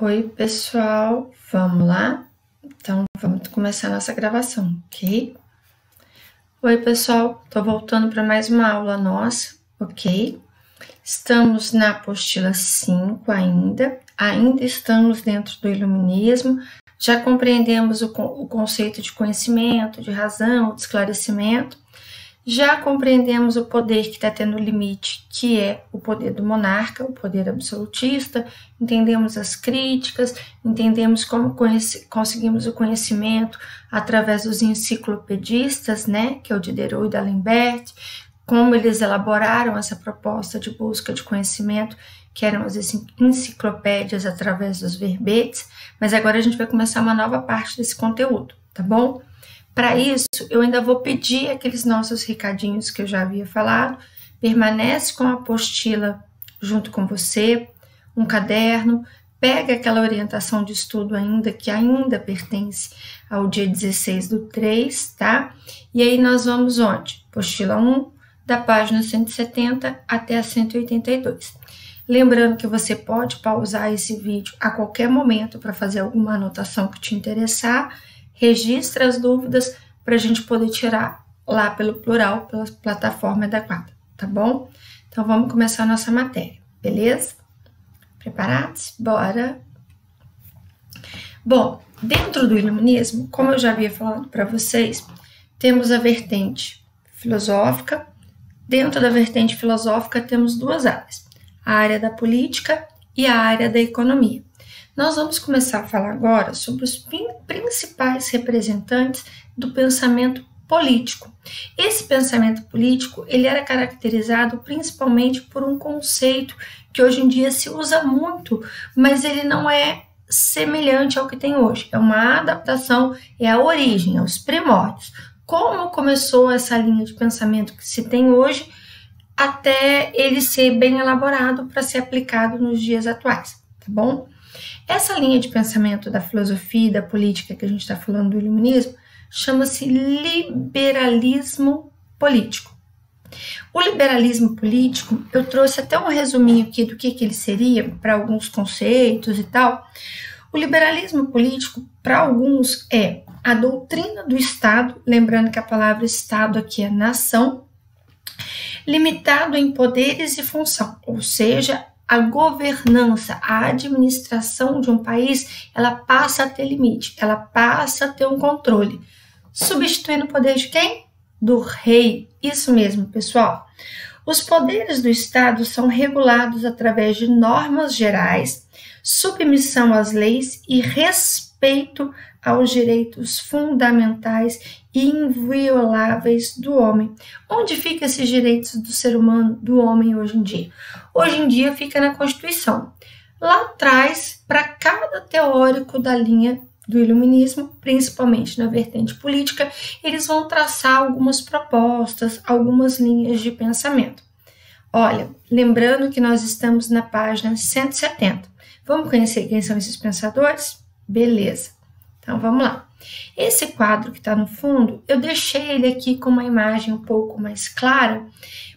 Oi, pessoal, vamos lá? Então, vamos começar a nossa gravação, ok? Oi, pessoal, tô voltando para mais uma aula nossa, ok? Estamos na apostila 5 ainda estamos dentro do iluminismo, já compreendemos o conceito de conhecimento, de razão, de esclarecimento, já compreendemos o poder que está tendo limite, que é o poder do monarca, o poder absolutista, entendemos as críticas, entendemos como conseguimos o conhecimento através dos enciclopedistas, né, que é o Diderot e D'Alembert, como eles elaboraram essa proposta de busca de conhecimento, que eram as enciclopédias através dos verbetes, mas agora a gente vai começar uma nova parte desse conteúdo, tá bom? Para isso, eu ainda vou pedir aqueles nossos recadinhos que eu já havia falado. Permanece com a apostila junto com você, um caderno, pega aquela orientação de estudo que ainda pertence ao dia 16/3, tá? E aí nós vamos onde? Apostila 1, da página 170 até a 182. Lembrando que você pode pausar esse vídeo a qualquer momento para fazer alguma anotação que te interessar. Registra as dúvidas para a gente poder tirar lá pelo plural, pela plataforma adequada, tá bom? Então, vamos começar a nossa matéria, beleza? Preparados? Bora! Bom, dentro do iluminismo, como eu já havia falado para vocês, temos a vertente filosófica. Dentro da vertente filosófica, temos duas áreas, a área da política e a área da economia. Nós vamos começar a falar agora sobre os principais representantes do pensamento político. Esse pensamento político, ele era caracterizado principalmente por um conceito que hoje em dia se usa muito, mas ele não é semelhante ao que tem hoje. É uma adaptação, é a origem, é os primórdios. Como começou essa linha de pensamento que se tem hoje, até ele ser bem elaborado para ser aplicado nos dias atuais, tá bom? Essa linha de pensamento da filosofia e da política que a gente está falando do iluminismo chama-se liberalismo político. O liberalismo político, eu trouxe até um resuminho aqui do que ele seria para alguns conceitos e tal. O liberalismo político, para alguns, é a doutrina do Estado, lembrando que a palavra Estado aqui é nação, limitado em poderes e função, ou seja, a governança, a administração de um país, ela passa a ter limite, ela passa a ter um controle. Substituindo o poder de quem? Do rei. Isso mesmo, pessoal. Os poderes do Estado são regulados através de normas gerais, submissão às leis e respeito aos direitos fundamentais e invioláveis do homem. Onde ficam esses direitos do ser humano, do homem hoje em dia? Hoje em dia fica na Constituição. Lá atrás, para cada teórico da linha do iluminismo, principalmente na vertente política, eles vão traçar algumas propostas, algumas linhas de pensamento. Olha, lembrando que nós estamos na página 170. Vamos conhecer quem são esses pensadores? Beleza. Então, vamos lá. Esse quadro que está no fundo, eu deixei ele aqui com uma imagem um pouco mais clara,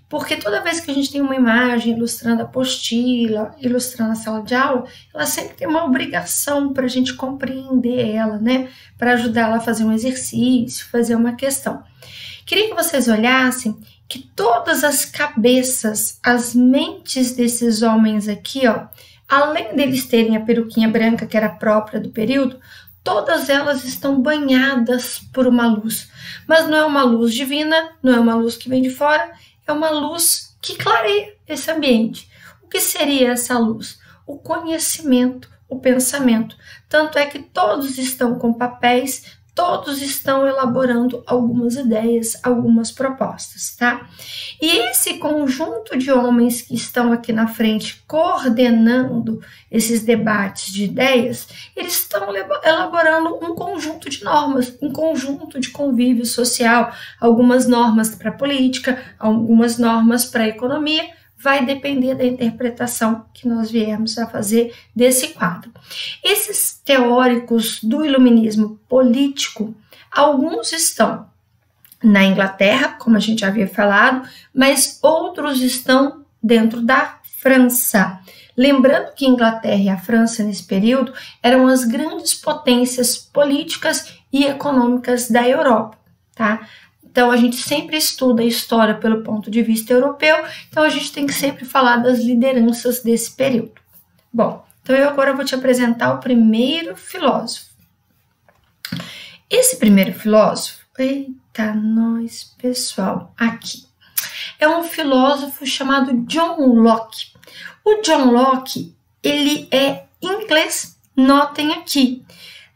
porque toda vez que a gente tem uma imagem ilustrando a apostila, ilustrando a sala de aula, ela sempre tem uma obrigação para a gente compreender ela, né? Para ajudar ela a fazer um exercício, fazer uma questão. Queria que vocês olhassem que todas as cabeças, as mentes desses homens aqui, ó, além deles terem a peruquinha branca, que era própria do período, todas elas estão banhadas por uma luz. Mas não é uma luz divina, não é uma luz que vem de fora, é uma luz que clareia esse ambiente. O que seria essa luz? O conhecimento, o pensamento. Tanto é que todos estão com papéis, todos estão elaborando algumas ideias, algumas propostas, tá? E esse conjunto de homens que estão aqui na frente coordenando esses debates de ideias, eles estão elaborando um conjunto de normas, um conjunto de convívio social, algumas normas para a política, algumas normas para a economia, vai depender da interpretação que nós viemos a fazer desse quadro. Esses teóricos do iluminismo político, alguns estão na Inglaterra, como a gente já havia falado, mas outros estão dentro da França. Lembrando que a Inglaterra e a França, nesse período, eram as grandes potências políticas e econômicas da Europa, tá? Então, a gente sempre estuda a história pelo ponto de vista europeu, então a gente tem que sempre falar das lideranças desse período. Bom, então eu agora vou te apresentar o primeiro filósofo. Esse primeiro filósofo, eita nós, pessoal, aqui, é um filósofo chamado John Locke. O John Locke, ele é inglês, notem aqui.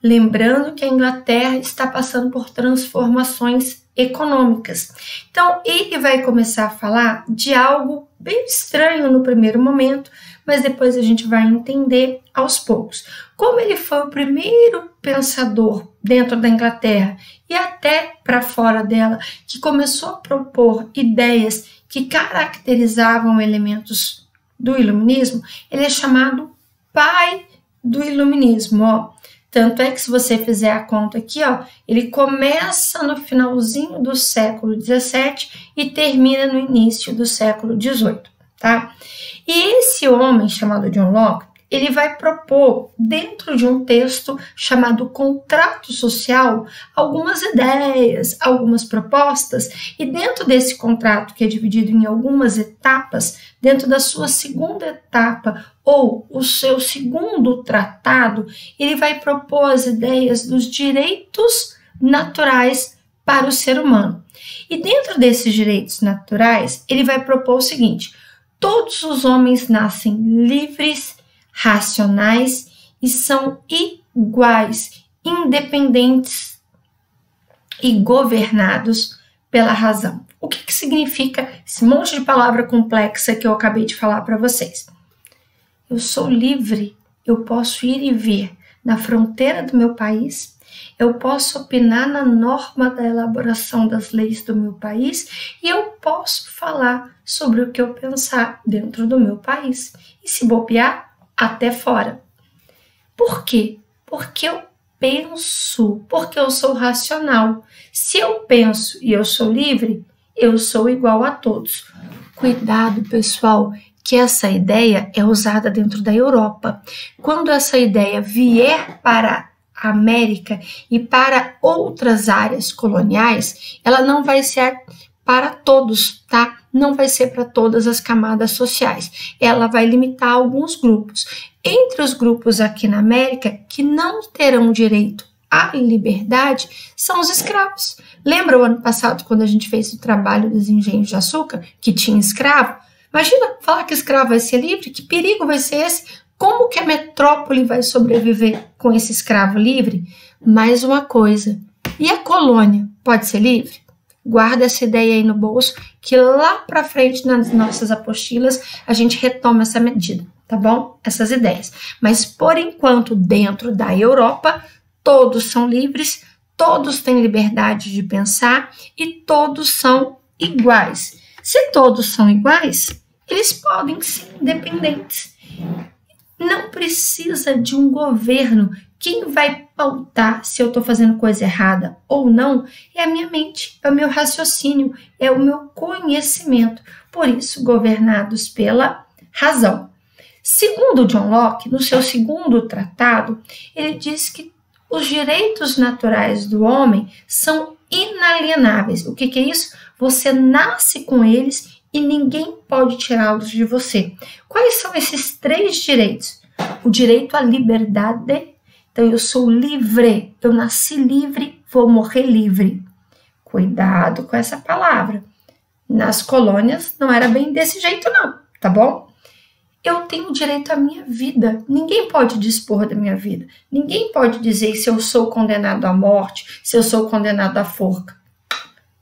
Lembrando que a Inglaterra está passando por transformações econômicas. Então, ele vai começar a falar de algo bem estranho no primeiro momento, mas depois a gente vai entender aos poucos. Como ele foi o primeiro pensador dentro da Inglaterra e até para fora dela, que começou a propor ideias que caracterizavam elementos do iluminismo, ele é chamado pai do iluminismo, ó. Tanto é que se você fizer a conta aqui, ó, ele começa no finalzinho do século XVII e termina no início do século XVIII, tá? E esse homem chamado John Locke, ele vai propor, dentro de um texto chamado Contrato Social, algumas ideias, algumas propostas, e dentro desse contrato, que é dividido em algumas etapas, dentro da sua segunda etapa, ou o seu segundo tratado, ele vai propor as ideias dos direitos naturais para o ser humano. E dentro desses direitos naturais, ele vai propor o seguinte: todos os homens nascem livres, racionais e são iguais, independentes e governados pela razão. O que significa esse monte de palavra complexa que eu acabei de falar para vocês? Eu sou livre, eu posso ir e vir na fronteira do meu país, eu posso opinar na norma da elaboração das leis do meu país e eu posso falar sobre o que eu pensar dentro do meu país. E se bobear, até fora. Por quê? Porque eu penso, porque eu sou racional. Se eu penso e eu sou livre, eu sou igual a todos. Cuidado, pessoal, que essa ideia é usada dentro da Europa. Quando essa ideia vier para a América e para outras áreas coloniais, ela não vai ser para todos, tá? Não vai ser para todas as camadas sociais. Ela vai limitar alguns grupos. Entre os grupos aqui na América que não terão direito à liberdade são os escravos. Lembra o ano passado quando a gente fez o trabalho dos engenhos de açúcar, que tinha escravo? Imagina falar que escravo vai ser livre, que perigo vai ser esse? Como que a metrópole vai sobreviver com esse escravo livre? Mais uma coisa, e a colônia pode ser livre? Guarda essa ideia aí no bolso, que lá para frente nas nossas apostilas a gente retoma essa medida, tá bom? Essas ideias. Mas por enquanto, dentro da Europa, todos são livres, todos têm liberdade de pensar e todos são iguais. Se todos são iguais, eles podem ser independentes. Não precisa de um governo. Quem vai pautar se eu estou fazendo coisa errada ou não é a minha mente, é o meu raciocínio, é o meu conhecimento. Por isso, governados pela razão. Segundo John Locke, no seu segundo tratado, ele diz que os direitos naturais do homem são inalienáveis. O que é isso? Você nasce com eles e ninguém pode tirá-los de você. Quais são esses 3 direitos? O direito à liberdade. Então, eu sou livre, eu nasci livre, vou morrer livre. Cuidado com essa palavra. Nas colônias não era bem desse jeito não, tá bom? Eu tenho direito à minha vida, ninguém pode dispor da minha vida. Ninguém pode dizer se eu sou condenado à morte, se eu sou condenado à forca.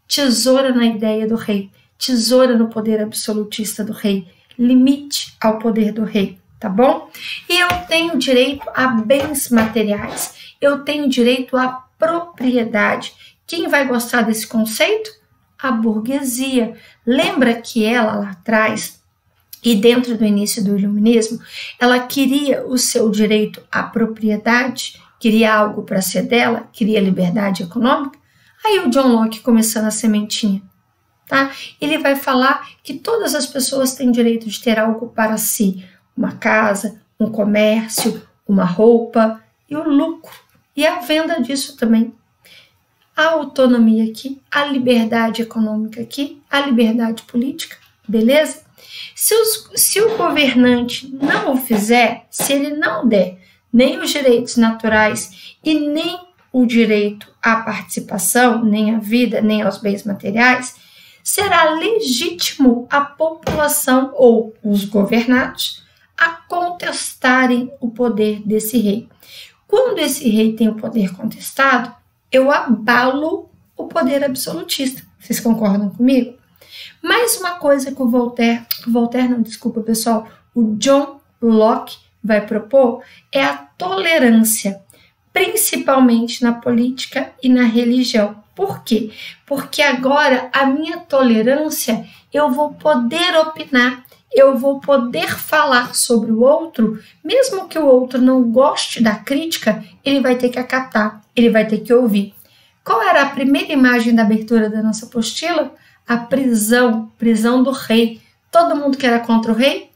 Tesoura na ideia do rei, tesoura no poder absolutista do rei, limite ao poder do rei. Tá bom? E eu tenho direito a bens materiais, eu tenho direito à propriedade. Quem vai gostar desse conceito? A burguesia. Lembra que ela lá atrás, e dentro do início do iluminismo, ela queria o seu direito à propriedade, queria algo para ser dela, queria liberdade econômica? Aí o John Locke começando a sementinha. Tá? Ele vai falar que todas as pessoas têm direito de ter algo para si, uma casa, um comércio, uma roupa e o lucro e a venda disso também. A autonomia aqui, a liberdade econômica aqui, a liberdade política, beleza? Se o governante não o fizer, se ele não der nem os direitos naturais e nem o direito à participação, nem à vida, nem aos bens materiais, será legítimo a população ou os governados a contestarem o poder desse rei. Quando esse rei tem o poder contestado, eu abalo o poder absolutista. Vocês concordam comigo? Mais uma coisa que o John Locke vai propor é a tolerância, principalmente na política e na religião. Por quê? Porque agora a minha tolerância, eu vou poder opinar, eu vou poder falar sobre o outro, mesmo que o outro não goste da crítica, ele vai ter que acatar, ele vai ter que ouvir. Qual era a primeira imagem da abertura da nossa apostila? A prisão do rei. Todo mundo que era contra o rei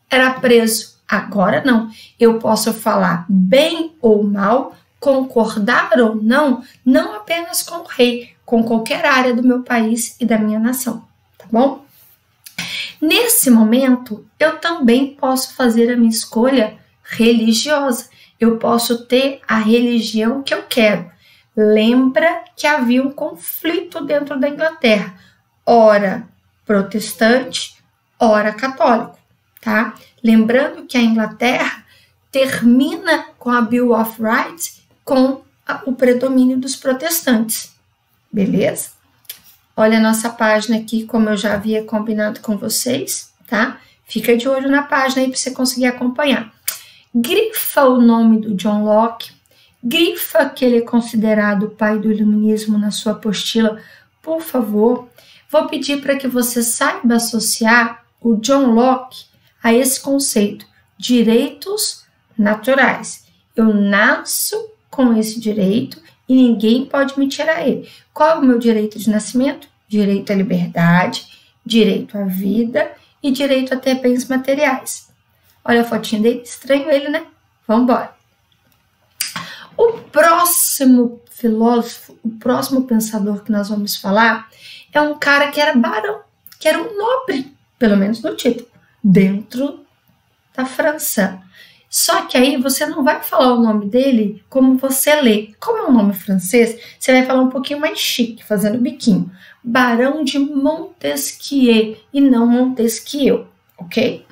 era preso. Agora não. Eu posso falar bem ou mal, concordar ou não, não apenas com o rei, com qualquer área do meu país e da minha nação, tá bom? Nesse momento, eu também posso fazer a minha escolha religiosa. Eu posso ter a religião que eu quero. Lembra que havia um conflito dentro da Inglaterra, ora protestante, ora católico, tá? Lembrando que a Inglaterra termina com a Bill of Rights com o predomínio dos protestantes, beleza? Olha a nossa página aqui, como eu já havia combinado com vocês, tá? Fica de olho na página aí para você conseguir acompanhar. Grifa o nome do John Locke, grifa que ele é considerado o pai do iluminismo na sua apostila, por favor. Vou pedir para que você saiba associar o John Locke a esse conceito, direitos naturais. Eu nasço com esse direito e ninguém pode me tirar ele. Qual é o meu direito de nascimento? Direito à liberdade, direito à vida e direito a ter bens materiais. Olha a fotinha dele, estranho ele, né? Vamos embora. O próximo filósofo, o próximo pensador que nós vamos falar é um cara que era barão, que era um nobre, pelo menos no título, dentro da França. Só que aí você não vai falar o nome dele como você lê. Como é um nome francês, você vai falar um pouquinho mais chique, fazendo biquinho. Barão de Montesquieu e não Montesquieu, ok?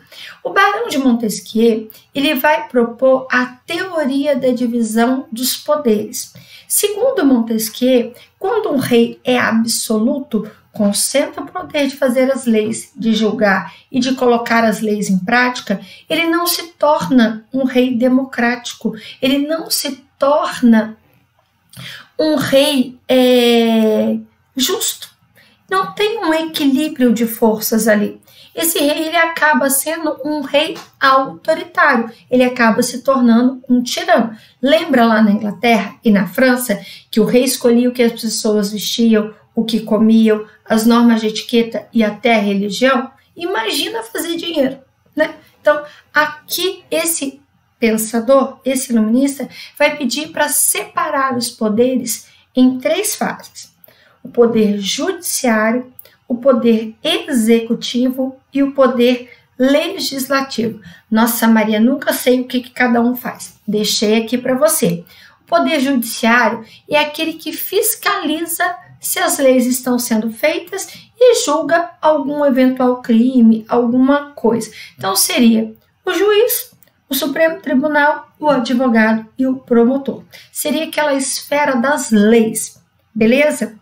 O Barão de Montesquieu, ele vai propor a teoria da divisão dos poderes. Segundo Montesquieu, quando um rei é absoluto, concentra o poder de fazer as leis, de julgar e de colocar as leis em prática, ele não se torna um rei democrático, ele não se torna um rei justo. Não tem um equilíbrio de forças ali. Esse rei, ele acaba sendo um rei autoritário, ele acaba se tornando um tirano. Lembra lá na Inglaterra e na França que o rei escolhia o que as pessoas vestiam, o que comiam, as normas de etiqueta e até a religião? Imagina fazer dinheiro, né? Então, aqui esse pensador, esse iluminista, vai pedir para separar os poderes em 3 fases. O poder judiciário, o poder executivo e o poder legislativo. Nossa, Maria, nunca sei o que cada um faz. Deixei aqui para você. O poder judiciário é aquele que fiscaliza se as leis estão sendo feitas e julga algum eventual crime, alguma coisa. Então, seria o juiz, o Supremo Tribunal, o advogado e o promotor. Seria aquela esfera das leis, beleza?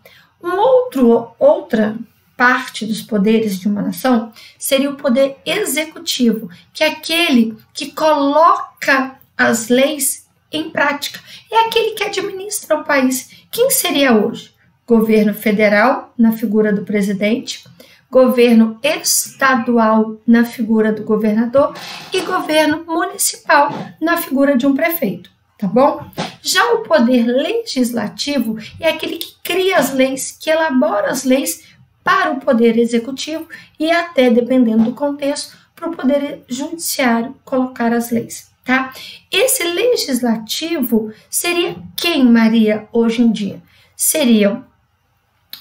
Outra parte dos poderes de uma nação seria o poder executivo, que é aquele que coloca as leis em prática. É aquele que administra o país. Quem seria hoje? Governo federal, na figura do presidente, governo estadual, na figura do governador, e governo municipal, na figura de um prefeito, tá bom? Já o poder legislativo é aquele que cria as leis, que elabora as leis para o poder executivo e até, dependendo do contexto, para para o poder judiciário colocar as leis, tá? Esse legislativo seria quem, Maria, hoje em dia? Seriam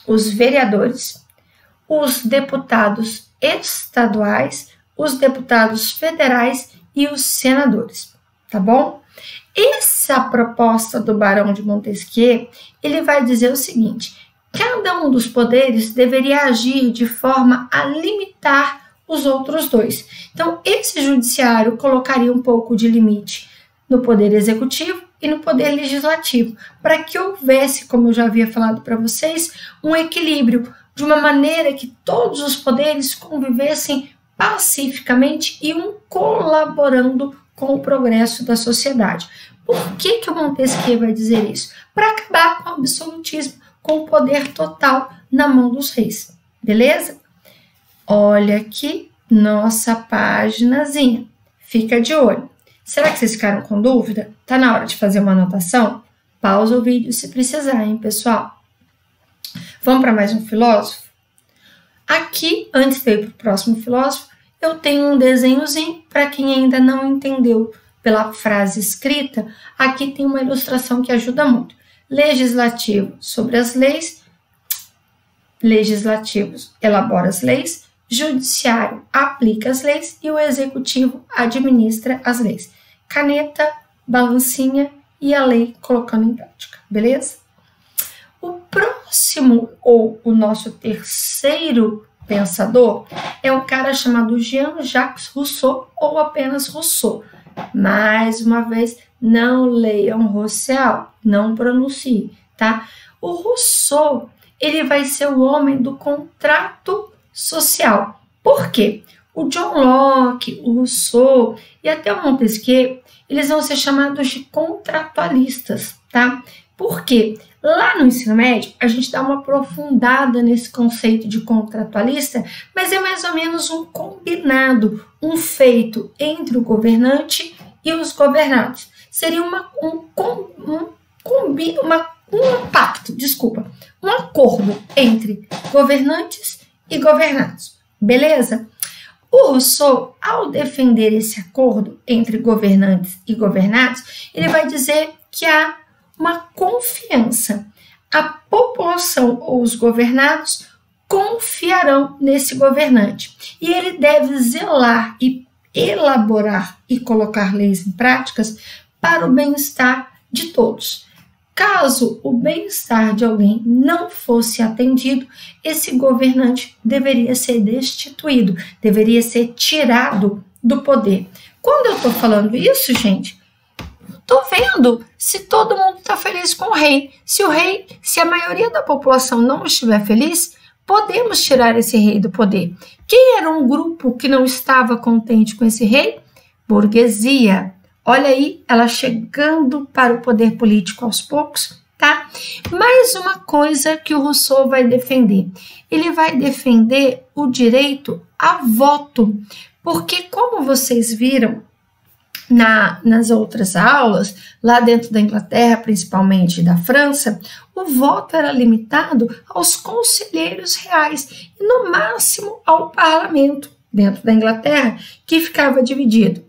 os vereadores, os deputados estaduais, os deputados federais e os senadores, tá bom? Essa proposta do Barão de Montesquieu, ele vai dizer o seguinte: cada um dos poderes deveria agir de forma a limitar os outros dois. Então, esse judiciário colocaria um pouco de limite no poder executivo e no poder legislativo, para que houvesse, como eu já havia falado para vocês, um equilíbrio, de uma maneira que todos os poderes convivessem pacificamente e um colaborando com o progresso da sociedade. Por que o Montesquieu vai dizer isso? Para acabar com o absolutismo, com o poder total na mão dos reis, beleza? Olha aqui nossa paginazinha, fica de olho. Será que vocês ficaram com dúvida? Tá na hora de fazer uma anotação? Pausa o vídeo se precisar, hein, pessoal? Vamos para mais um filósofo? Aqui, antes de ir para o próximo filósofo, eu tenho um desenhozinho para quem ainda não entendeu pela frase escrita. Aqui tem uma ilustração que ajuda muito. Legislativo sobre as leis, legislativos elabora as leis, judiciário aplica as leis e o executivo administra as leis. Caneta, balancinha e a lei colocando em prática, beleza? O próximo, ou o nosso terceiro pensador, é um cara chamado Jean-Jacques Rousseau, ou apenas Rousseau. Mais uma vez, não leiam Rousseau, não pronuncie, tá? O Rousseau, ele vai ser o homem do contrato social. Por quê? O John Locke, o Rousseau e até o Montesquieu, eles vão ser chamados de contratualistas, tá? Por quê? Lá no ensino médio, a gente dá uma aprofundada nesse conceito de contratualista, mas é mais ou menos um combinado, um feito entre o governante e os governados. Seria um acordo entre governantes e governados, beleza? O Rousseau, ao defender esse acordo entre governantes e governados, ele vai dizer que há uma confiança. A população ou os governados confiarão nesse governante e ele deve zelar e elaborar e colocar leis em práticas para o bem-estar de todos. Caso o bem-estar de alguém não fosse atendido, esse governante deveria ser destituído, deveria ser tirado do poder. Quando eu estou falando isso, gente, estou vendo se todo mundo está feliz com o rei. Se a maioria da população não estiver feliz, podemos tirar esse rei do poder. Quem era um grupo que não estava contente com esse rei? Burguesia. Olha aí, ela chegando para o poder político aos poucos, tá? Mais uma coisa que o Rousseau vai defender. Ele vai defender o direito a voto, porque como vocês viram nas outras aulas, lá dentro da Inglaterra, principalmente da França, o voto era limitado aos conselheiros reais e no máximo ao parlamento dentro da Inglaterra, que ficava dividido.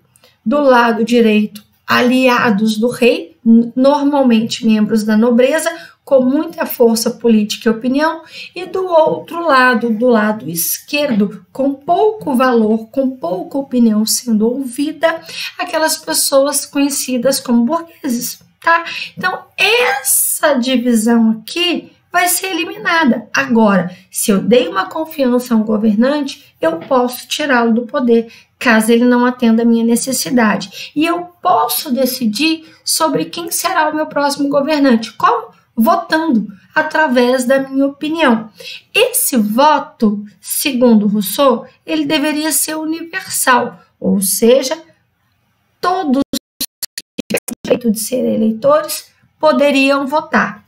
Do lado direito, aliados do rei, normalmente membros da nobreza, com muita força política e opinião, e do outro lado, do lado esquerdo, com pouco valor, com pouca opinião sendo ouvida, aquelas pessoas conhecidas como burgueses, tá? Então, essa divisão aqui vai ser eliminada. Agora, se eu dei uma confiança a um governante, eu posso tirá-lo do poder, caso ele não atenda a minha necessidade. E eu posso decidir sobre quem será o meu próximo governante. Como? Votando, através da minha opinião. Esse voto, segundo Rousseau, ele deveria ser universal, ou seja, todos que têm direito de ser eleitores poderiam votar.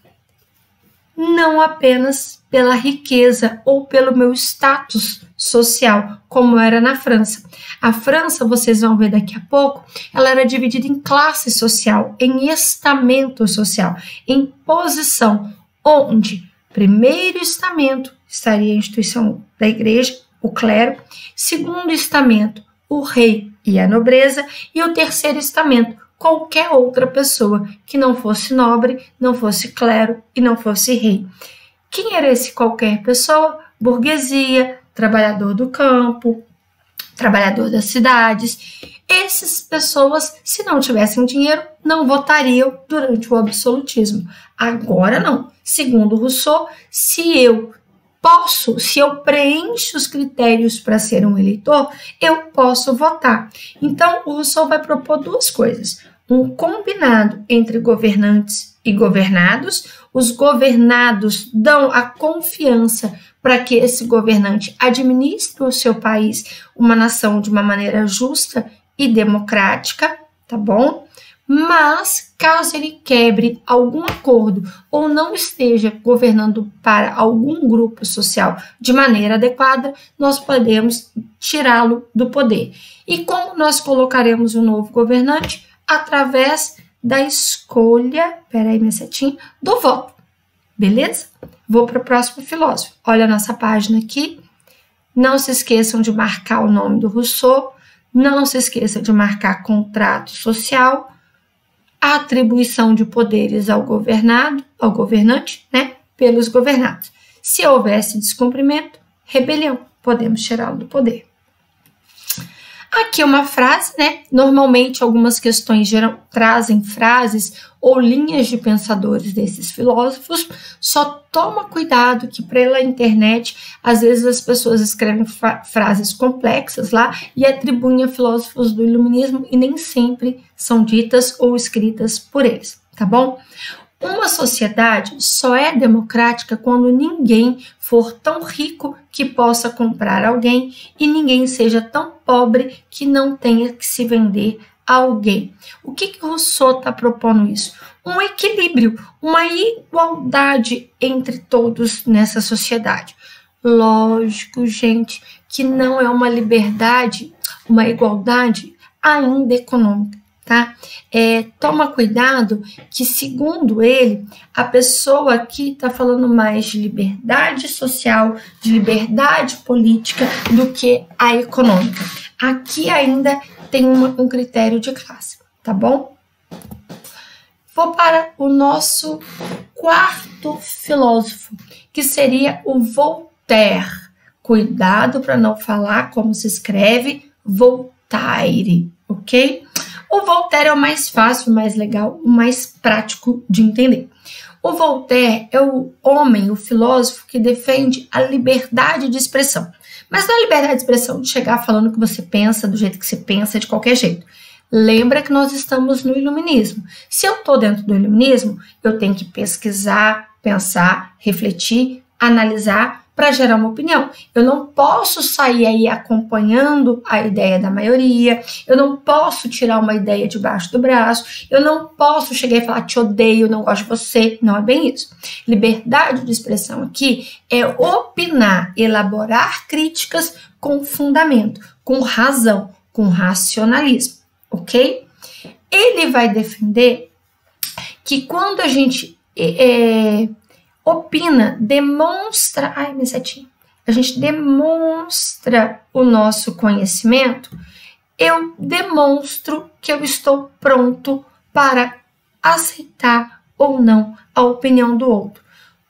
Não apenas pela riqueza ou pelo meu status social, como era na França. A França, vocês vão ver daqui a pouco, ela era dividida em classe social, em estamento social, em posição, onde primeiro estamento estaria a instituição da igreja, o clero, segundo estamento, o rei e a nobreza, e o terceiro estamento, qualquer outra pessoa que não fosse nobre, não fosse clero e não fosse rei. Quem era esse qualquer pessoa? Burguesia, trabalhador do campo, trabalhador das cidades. Essas pessoas, se não tivessem dinheiro, não votariam durante o absolutismo. Agora não. Segundo Rousseau, se eu preencho os critérios para ser um eleitor, eu posso votar. Então, o Rousseau vai propor duas coisas. Um combinado entre governantes e governados. Os governados dão a confiança para que esse governante administre o seu país, uma nação, de uma maneira justa e democrática, tá bom? Mas, caso ele quebre algum acordo ou não esteja governando para algum grupo social de maneira adequada, nós podemos tirá-lo do poder. E como nós colocaremos um novo governante? Através da escolha, do voto. Beleza? Vou para o próximo filósofo. Olha a nossa página aqui. Não se esqueçam de marcar o nome do Rousseau. Não se esqueça de marcar contrato social, a atribuição de poderes ao governante, né, pelos governados. Se houvesse descumprimento, rebelião, podemos tirá-lo do poder. Aqui uma frase, né? Normalmente algumas questões trazem frases ou linhas de pensadores desses filósofos. Só toma cuidado que pela internet, às vezes as pessoas escrevem frases complexas lá e atribuem a filósofos do iluminismo e nem sempre são ditas ou escritas por eles, tá bom? Uma sociedade só é democrática quando ninguém for tão rico que possa comprar alguém e ninguém seja tão pobre que não tenha que se vender a alguém. O que Rousseau está propondo isso? Um equilíbrio, uma igualdade entre todos nessa sociedade. Lógico, gente, que não é uma liberdade, uma igualdade ainda econômica. Tá? Toma cuidado que, segundo ele, a pessoa aqui está falando mais de liberdade social, de liberdade política do que a econômica. Aqui ainda tem um critério de classe, tá bom? Vou para o nosso quarto filósofo, que seria o Voltaire. Cuidado para não falar como se escreve Voltaire, ok? O Voltaire é o mais fácil, o mais legal, o mais prático de entender. O Voltaire é o homem, o filósofo que defende a liberdade de expressão. Mas não é a liberdade de expressão de chegar falando o que você pensa, do jeito que você pensa, de qualquer jeito. Lembra que nós estamos no iluminismo. Se eu estou dentro do iluminismo, eu tenho que pesquisar, pensar, refletir, analisar para gerar uma opinião. Eu não posso sair aí acompanhando a ideia da maioria, eu não posso tirar uma ideia debaixo do braço, eu não posso chegar e falar te odeio, não gosto de você, não é bem isso. Liberdade de expressão aqui é opinar, elaborar críticas com fundamento, com razão, com racionalismo, ok? Ele vai defender que quando a gente opina, demonstra, a gente demonstra o nosso conhecimento, eu demonstro que eu estou pronto para aceitar ou não a opinião do outro.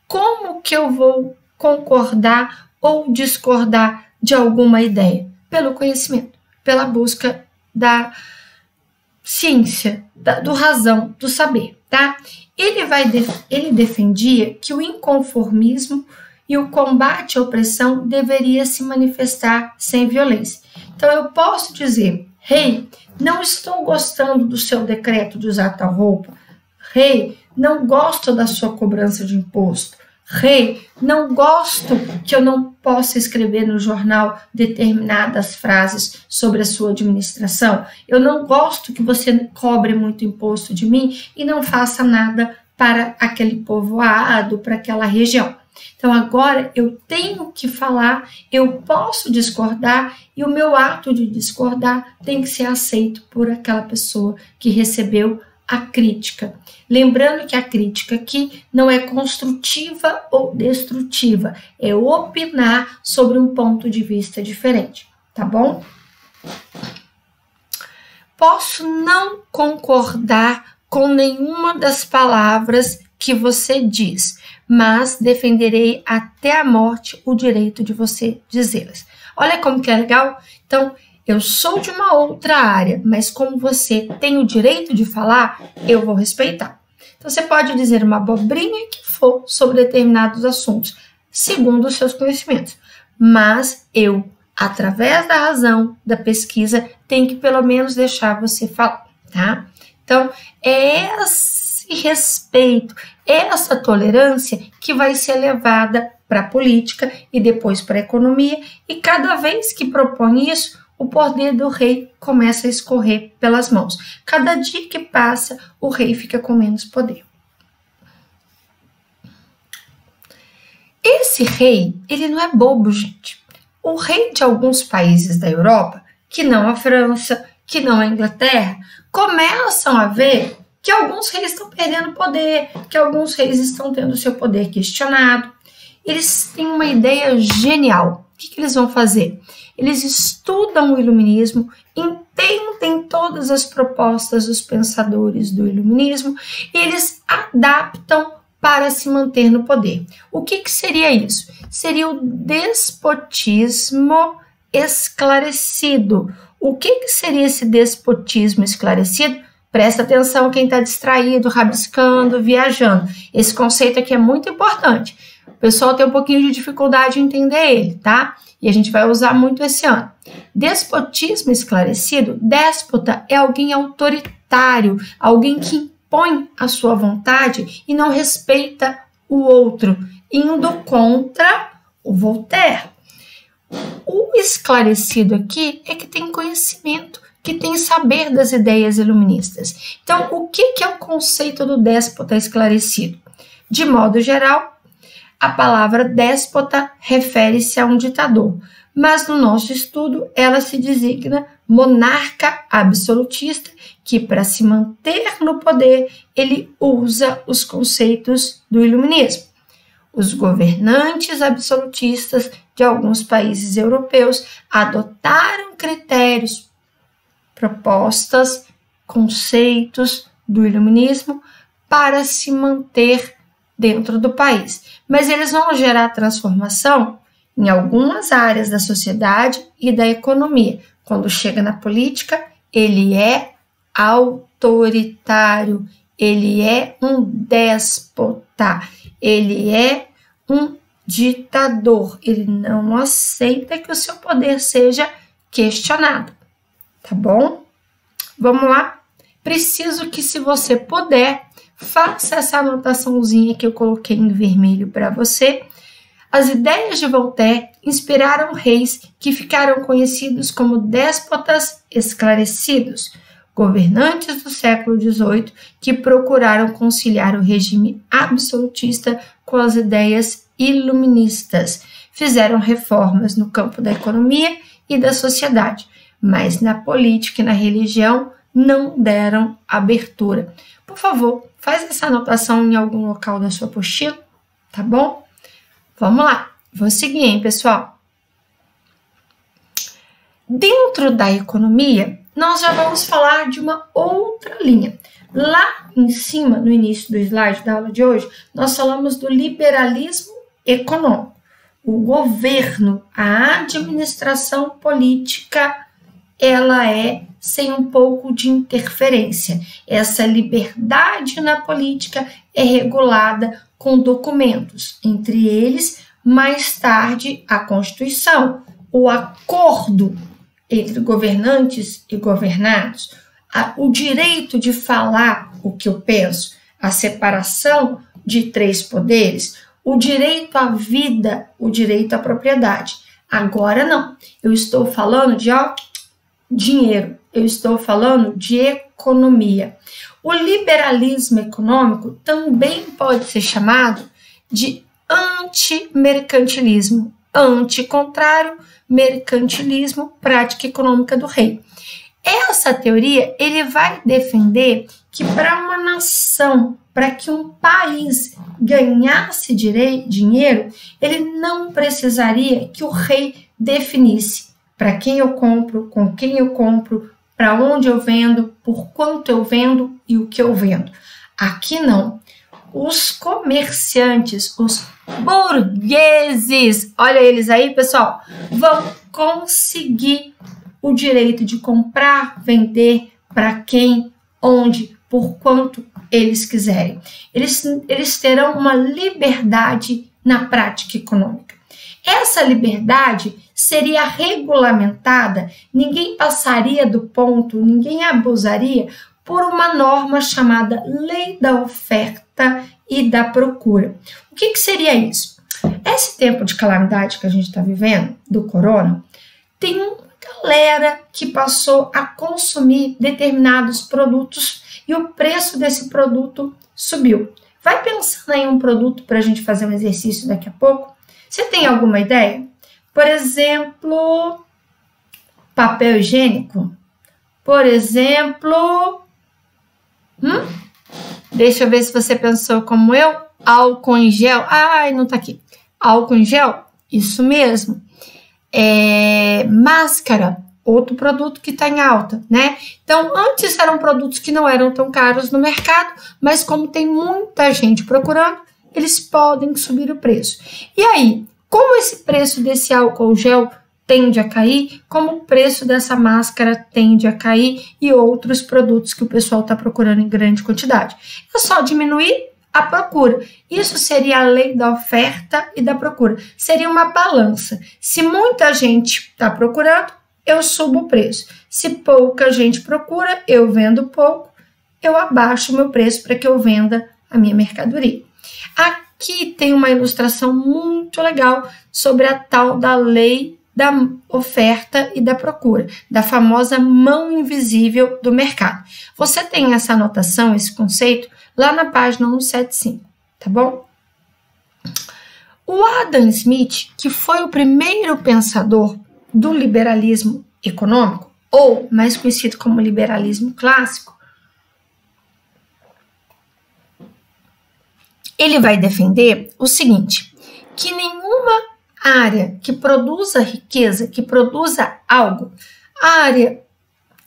Como que eu vou concordar ou discordar de alguma ideia? Pelo conhecimento, pela busca da ciência, do razão, do saber, tá? Ele defendia que o inconformismo e o combate à opressão deveria se manifestar sem violência. Então eu posso dizer, rei, não estou gostando do seu decreto de usar tal roupa. Rei, não gosto da sua cobrança de imposto. Rei, não gosto que eu não possa escrever no jornal determinadas frases sobre a sua administração. Eu não gosto que você cobre muito imposto de mim e não faça nada para aquele povoado, para aquela região. Então agora eu tenho que falar, eu posso discordar e o meu ato de discordar tem que ser aceito por aquela pessoa que recebeu a crítica. Lembrando que a crítica aqui não é construtiva ou destrutiva, é opinar sobre um ponto de vista diferente, tá bom? Posso não concordar com nenhuma das palavras que você diz, mas defenderei até a morte o direito de você dizê-las. Olha como que é legal. Então, eu sou de uma outra área, mas como você tem o direito de falar, eu vou respeitar. Então, você pode dizer uma abobrinha que for sobre determinados assuntos, segundo os seus conhecimentos. Mas eu, através da razão, da pesquisa, tenho que pelo menos deixar você falar, tá? Então, é esse respeito, essa tolerância que vai ser levada para a política e depois para a economia, e cada vez que propõe isso, o poder do rei começa a escorrer pelas mãos. Cada dia que passa, o rei fica com menos poder. Esse rei, ele não é bobo, gente. O rei de alguns países da Europa, que não a França, que não a Inglaterra, começam a ver que alguns reis estão perdendo poder, que alguns reis estão tendo seu poder questionado. Eles têm uma ideia genial. O que eles vão fazer? Eles estudam o iluminismo, entendem todas as propostas dos pensadores do iluminismo e eles adaptam para se manter no poder. O que seria isso? Seria o despotismo esclarecido. O que seria esse despotismo esclarecido? Presta atenção quem está distraído, rabiscando, viajando. Esse conceito aqui é muito importante. O pessoal tem um pouquinho de dificuldade em entender ele, tá? E a gente vai usar muito esse ano. Despotismo esclarecido, déspota é alguém autoritário, alguém que impõe a sua vontade e não respeita o outro, indo contra o Voltaire. O esclarecido aqui é que tem conhecimento, que tem saber das ideias iluministas. Então, o que é o conceito do déspota esclarecido? De modo geral, a palavra déspota refere-se a um ditador, mas no nosso estudo ela se designa monarca absolutista, que para se manter no poder, ele usa os conceitos do iluminismo. Os governantes absolutistas de alguns países europeus adotaram critérios, propostas, conceitos do iluminismo para se manter dentro do país. Mas eles vão gerar transformação em algumas áreas da sociedade e da economia. Quando chega na política, ele é autoritário, ele é um déspota, ele é um ditador. Ele não aceita que o seu poder seja questionado. Tá bom? Vamos lá? Preciso que, se você puder, faça essa anotaçãozinha que eu coloquei em vermelho para você. As ideias de Voltaire inspiraram reis que ficaram conhecidos como déspotas esclarecidos, governantes do século XVIII que procuraram conciliar o regime absolutista com as ideias iluministas. Fizeram reformas no campo da economia e da sociedade, mas na política e na religião não deram abertura. Por favor, faz essa anotação em algum local da sua apostila, tá bom? Vamos lá, vou seguir, hein, pessoal? Dentro da economia, nós já vamos falar de uma outra linha. Lá em cima, no início do slide da aula de hoje, nós falamos do liberalismo econômico. O governo, a administração política, ela é sem um pouco de interferência. Essa liberdade na política é regulada com documentos, entre eles, mais tarde, a Constituição, o acordo entre governantes e governados, o direito de falar o que eu penso, a separação de 3 poderes, o direito à vida, o direito à propriedade. Agora não, eu estou falando de dinheiro, eu estou falando de economia. O liberalismo econômico também pode ser chamado de antimercantilismo, anti-contrário, mercantilismo, prática econômica do rei. Essa teoria, ele vai defender que para uma nação, para que um país ganhasse dinheiro, ele não precisaria que o rei definisse para quem eu compro, com quem eu compro, para onde eu vendo, por quanto eu vendo e o que eu vendo. Aqui não. Os comerciantes, os burgueses, olha eles aí, pessoal, vão conseguir o direito de comprar, vender para quem, onde, por quanto eles quiserem. Eles terão uma liberdade na prática econômica. Essa liberdade seria regulamentada, ninguém passaria do ponto, ninguém abusaria por uma norma chamada Lei da Oferta e da Procura. O que seria isso? Esse tempo de calamidade que a gente está vivendo, do corona, tem uma galera que passou a consumir determinados produtos e o preço desse produto subiu. Vai pensando em um produto para a gente fazer um exercício daqui a pouco. Você tem alguma ideia? Por exemplo, papel higiênico. Por exemplo, deixa eu ver se você pensou como eu. Álcool em gel. Ai, não tá aqui. Álcool em gel? Isso mesmo. Máscara. Outro produto que está em alta, né? Então, antes eram produtos que não eram tão caros no mercado, mas como tem muita gente procurando, eles podem subir o preço. E aí, como esse preço desse álcool gel tende a cair, como o preço dessa máscara tende a cair e outros produtos que o pessoal está procurando em grande quantidade. É só diminuir a procura. Isso seria a lei da oferta e da procura. Seria uma balança. Se muita gente está procurando, eu subo o preço. Se pouca gente procura, eu vendo pouco, eu abaixo o meu preço para que eu venda a minha mercadoria. Aqui tem uma ilustração muito legal sobre a tal da lei da oferta e da procura, da famosa mão invisível do mercado. Você tem essa anotação, esse conceito, lá na página 175, tá bom? O Adam Smith, que foi o primeiro pensador do liberalismo econômico, ou mais conhecido como liberalismo clássico, ele vai defender o seguinte, que nenhuma área que produza riqueza, que produza algo, área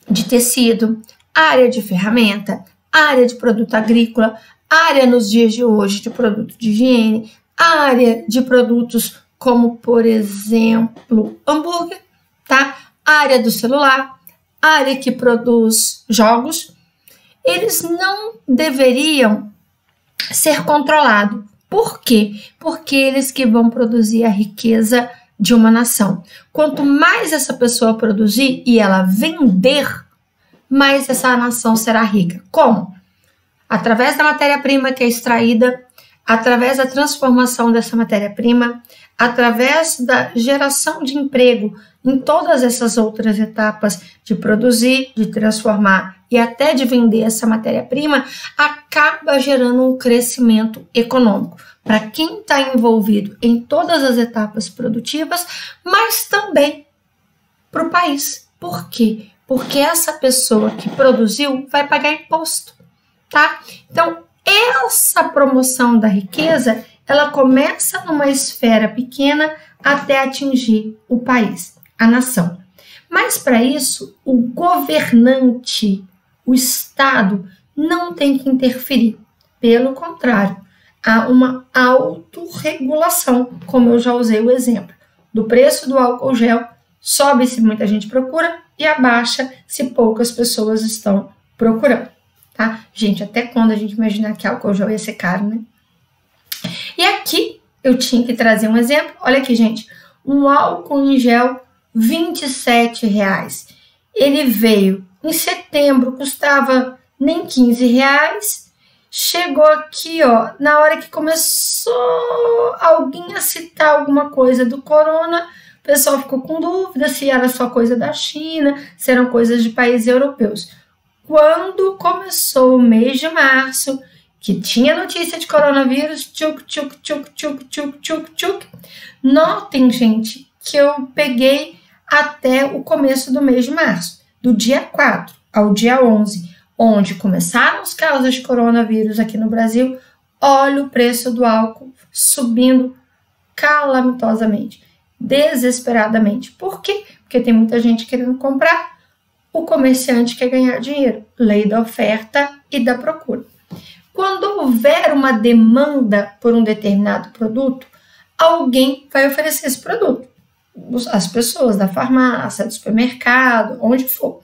de tecido, área de ferramenta, área de produto agrícola, área nos dias de hoje de produto de higiene, área de produtos como, por exemplo, hambúrguer, tá? Área do celular, área que produz jogos, eles não deveriam ser controlados. Por quê? Porque eles que vão produzir a riqueza de uma nação. Quanto mais essa pessoa produzir e ela vender, mais essa nação será rica. Como? Através da matéria-prima que é extraída, através da transformação dessa matéria-prima, através da geração de emprego em todas essas outras etapas de produzir, de transformar e até de vender essa matéria-prima, acaba gerando um crescimento econômico para quem está envolvido em todas as etapas produtivas, mas também para o país. Por quê? Porque essa pessoa que produziu vai pagar imposto, tá? Então, essa promoção da riqueza, ela começa numa esfera pequena até atingir o país, a nação. Mas para isso, o governante, o Estado, não tem que interferir. Pelo contrário, há uma autorregulação, como eu já usei o exemplo, do preço do álcool gel, sobe se muita gente procura e abaixa se poucas pessoas estão procurando. Tá? Gente, até quando a gente imaginar que álcool gel ia ser caro, né? E aqui eu tinha que trazer um exemplo. Olha aqui, gente. Um álcool em gel, R$27. Ele veio em setembro, custava nem R$15. Chegou aqui, ó, na hora que começou alguém a citar alguma coisa do corona, o pessoal ficou com dúvida se era só coisa da China, se eram coisas de países europeus. Quando começou o mês de março, que tinha notícia de coronavírus, tchuc, tchuc, tchuc, tchuc, tchuc, tchuc, tchuc. Notem, gente, que eu peguei até o começo do mês de março, do dia 4 ao dia 11, onde começaram os casos de coronavírus aqui no Brasil. Olha o preço do álcool subindo calamitosamente, desesperadamente. Por quê? porque tem muita gente querendo comprar, o comerciante quer ganhar dinheiro. Lei da oferta e da procura. Quando houver uma demanda por um determinado produto, alguém vai oferecer esse produto. As pessoas da farmácia, do supermercado, onde for.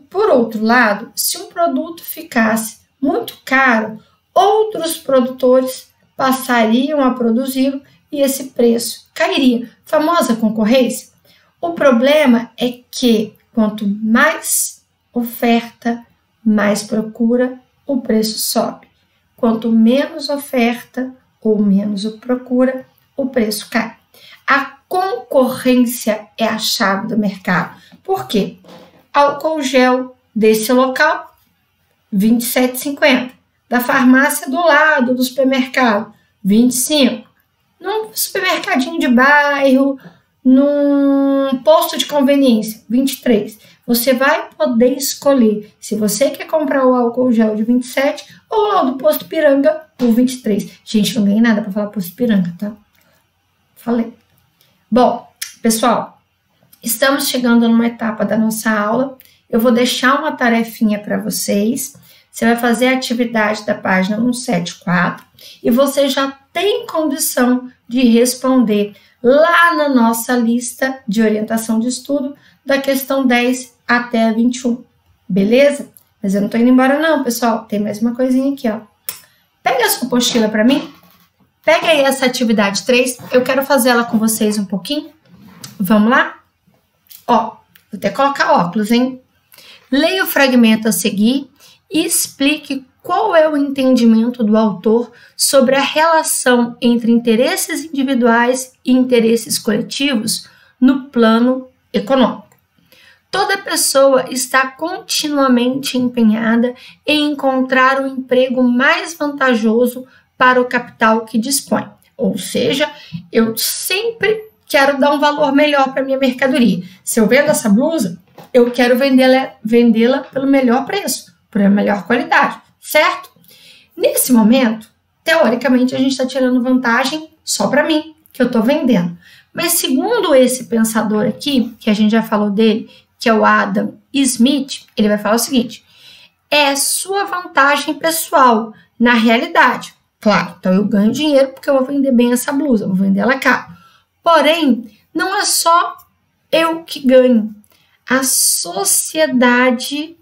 Por outro lado, se um produto ficasse muito caro, outros produtores passariam a produzi-lo e esse preço cairia. Famosa concorrência? O problema é que quanto mais oferta, mais procura, o preço sobe. Quanto menos oferta ou menos procura, o preço cai. A concorrência é a chave do mercado. Por quê? Álcool gel desse local, R$ 27,50. Da farmácia do lado do supermercado, R$ 25. Num supermercadinho de bairro, num posto de conveniência, R$ 23. Você vai poder escolher se você quer comprar o álcool gel de 27 ou lá do posto Piranga por 23. Gente, não ganhei nada para falar posto Piranga, tá? Falei. Bom, pessoal, estamos chegando numa etapa da nossa aula. Eu vou deixar uma tarefinha para vocês. Você vai fazer a atividade da página 174 e você já tem condição de responder lá na nossa lista de orientação de estudo da questão 10 até a 21, beleza? Mas eu não tô indo embora não, pessoal. Tem mais uma coisinha aqui, ó. Pega a sua apostila para mim. Pega aí essa atividade 3. Eu quero fazer ela com vocês um pouquinho. Vamos lá? Ó, vou até colocar óculos, hein? Leia o fragmento a seguir e explique qual é o entendimento do autor sobre a relação entre interesses individuais e interesses coletivos no plano econômico. Toda pessoa está continuamente empenhada em encontrar o emprego mais vantajoso para o capital que dispõe. Ou seja, eu sempre quero dar um valor melhor para minha mercadoria. Se eu vendo essa blusa, eu quero vendê-la pelo melhor preço, pela melhor qualidade, certo? Nesse momento, teoricamente, a gente está tirando vantagem só para mim, que eu estou vendendo. Mas segundo esse pensador aqui, que a gente já falou dele, que é o Adam Smith, ele vai falar o seguinte: é sua vantagem pessoal, na realidade. Claro, então eu ganho dinheiro porque eu vou vender bem essa blusa, vou vender ela caro. Porém, não é só eu que ganho. A sociedade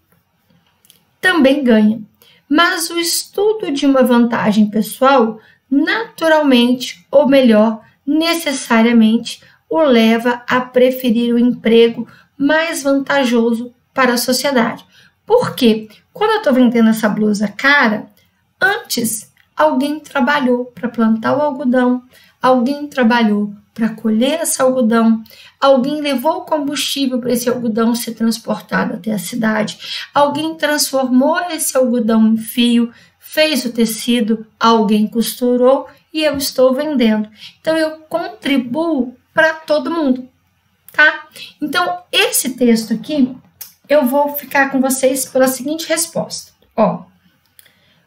também ganha. Mas o estudo de uma vantagem pessoal, naturalmente, ou melhor, necessariamente, o leva a preferir o emprego mais vantajoso para a sociedade. Por quê? Quando eu estou vendendo essa blusa cara, antes alguém trabalhou para plantar o algodão, alguém trabalhou para colher esse algodão, alguém levou o combustível para esse algodão ser transportado até a cidade, alguém transformou esse algodão em fio, fez o tecido, alguém costurou e eu estou vendendo. Então eu contribuo para todo mundo, tá? Então esse texto aqui eu vou ficar com vocês pela seguinte resposta. Ó,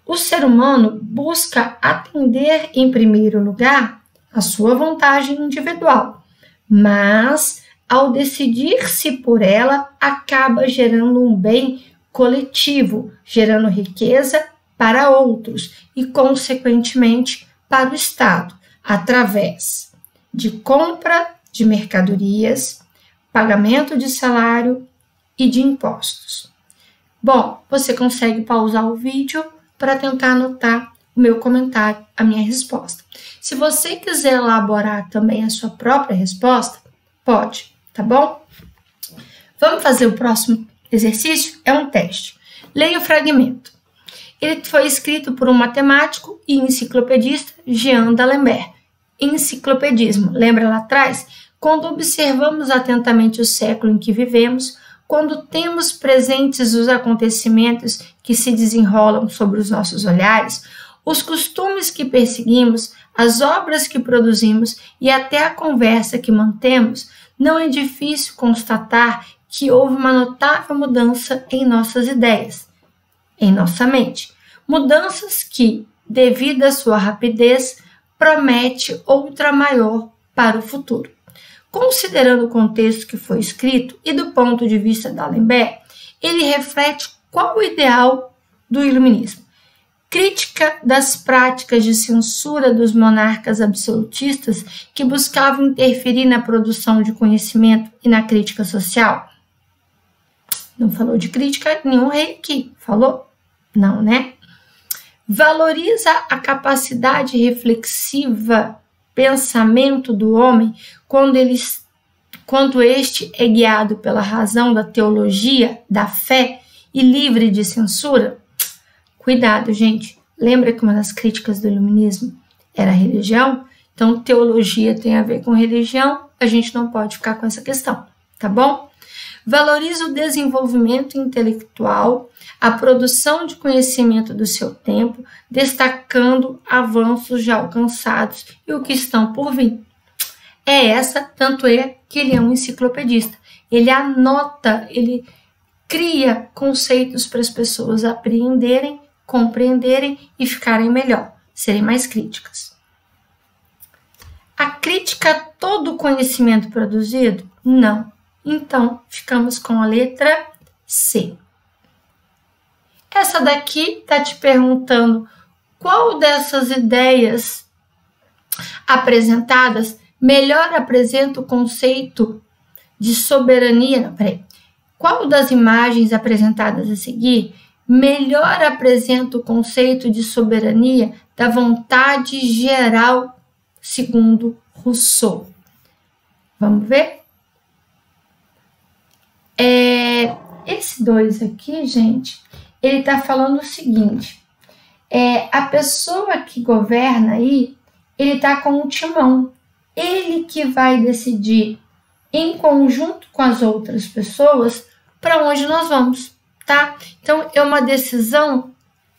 o ser humano busca atender em primeiro lugar a sua vantagem individual, mas ao decidir-se por ela, acaba gerando um bem coletivo, gerando riqueza para outros e, consequentemente, para o Estado, através de compra de mercadorias, pagamento de salário e de impostos. Bom, você consegue pausar o vídeo para tentar anotar o meu comentário, a minha resposta. Se você quiser elaborar também a sua própria resposta, pode, tá bom? Vamos fazer o próximo exercício? É um teste. Leia o fragmento. Ele foi escrito por um matemático e enciclopedista, Jean D'Alembert. Enciclopedismo, lembra lá atrás? Quando observamos atentamente o século em que vivemos, quando temos presentes os acontecimentos que se desenrolam sobre os nossos olhares, os costumes que perseguimos, as obras que produzimos e até a conversa que mantemos, não é difícil constatar que houve uma notável mudança em nossas ideias, em nossa mente. Mudanças que, devido à sua rapidez, promete outra maior para o futuro. Considerando o contexto que foi escrito e do ponto de vista de D'Alembert, ele reflete qual o ideal do iluminismo. Crítica das práticas de censura dos monarcas absolutistas que buscavam interferir na produção de conhecimento e na crítica social. Não falou de crítica nenhum rei aqui, falou? Não, né? Valoriza a capacidade reflexiva, pensamento do homem quando este é guiado pela razão da teologia, da fé e livre de censura. Cuidado, gente. Lembra que uma das críticas do iluminismo era a religião? Então, teologia tem a ver com religião, a gente não pode ficar com essa questão, tá bom? Valoriza o desenvolvimento intelectual, a produção de conhecimento do seu tempo, destacando avanços já alcançados e o que estão por vir. Tanto é que ele é um enciclopedista. Ele anota, ele cria conceitos para as pessoas apreenderem, compreenderem e ficarem melhor, serem mais críticas. A crítica a todo o conhecimento produzido? Não. Então, ficamos com a letra C. Essa daqui está te perguntando qual dessas ideias apresentadas melhor apresenta o conceito de soberania. Qual das imagens apresentadas a seguir melhor apresenta o conceito de soberania da vontade geral, segundo Rousseau? Vamos ver? Esse 2 aqui, gente, ele está falando o seguinte, a pessoa que governa aí, ele está com um timão, ele que vai decidir em conjunto com as outras pessoas para onde nós vamos, tá? Então, é uma decisão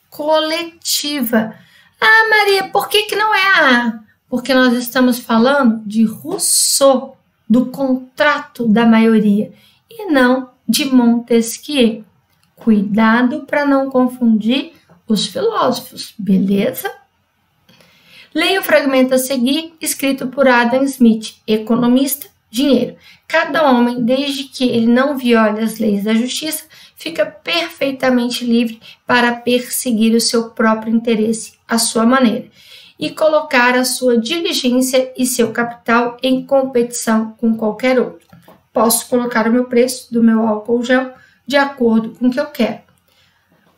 coletiva. Ah, Maria, por que não é a? Porque nós estamos falando de Rousseau, do contrato da maioria, e não de Montesquieu. Cuidado para não confundir os filósofos, beleza? Leia o fragmento a seguir, escrito por Adam Smith, economista, dinheiro. Cada homem, desde que ele não viole as leis da justiça, fica perfeitamente livre para perseguir o seu próprio interesse, à sua maneira, e colocar a sua diligência e seu capital em competição com qualquer outro. Posso colocar o meu preço do meu álcool gel de acordo com o que eu quero.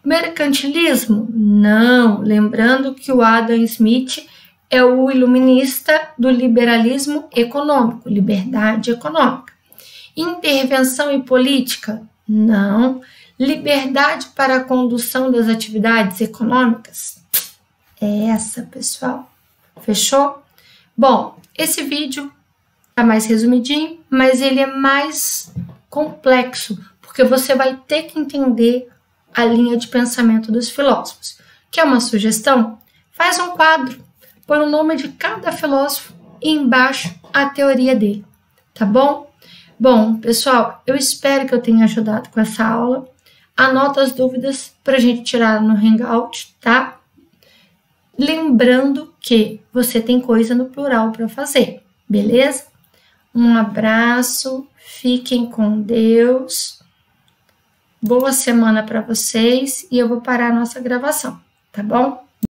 Mercantilismo? Não. Lembrando que o Adam Smith é o iluminista do liberalismo econômico, liberdade econômica. Intervenção e política? Não. Liberdade para a condução das atividades econômicas? É essa, pessoal. Fechou? Bom, esse vídeo está mais resumidinho, mas ele é mais complexo, porque você vai ter que entender a linha de pensamento dos filósofos. Quer uma sugestão? Faz um quadro, põe o nome de cada filósofo e embaixo a teoria dele, tá bom? Bom, pessoal, eu espero que eu tenha ajudado com essa aula. Anota as dúvidas para a gente tirar no Hangout, tá? Lembrando que você tem coisa no plural para fazer, beleza? Um abraço, fiquem com Deus, boa semana para vocês e eu vou parar a nossa gravação, tá bom?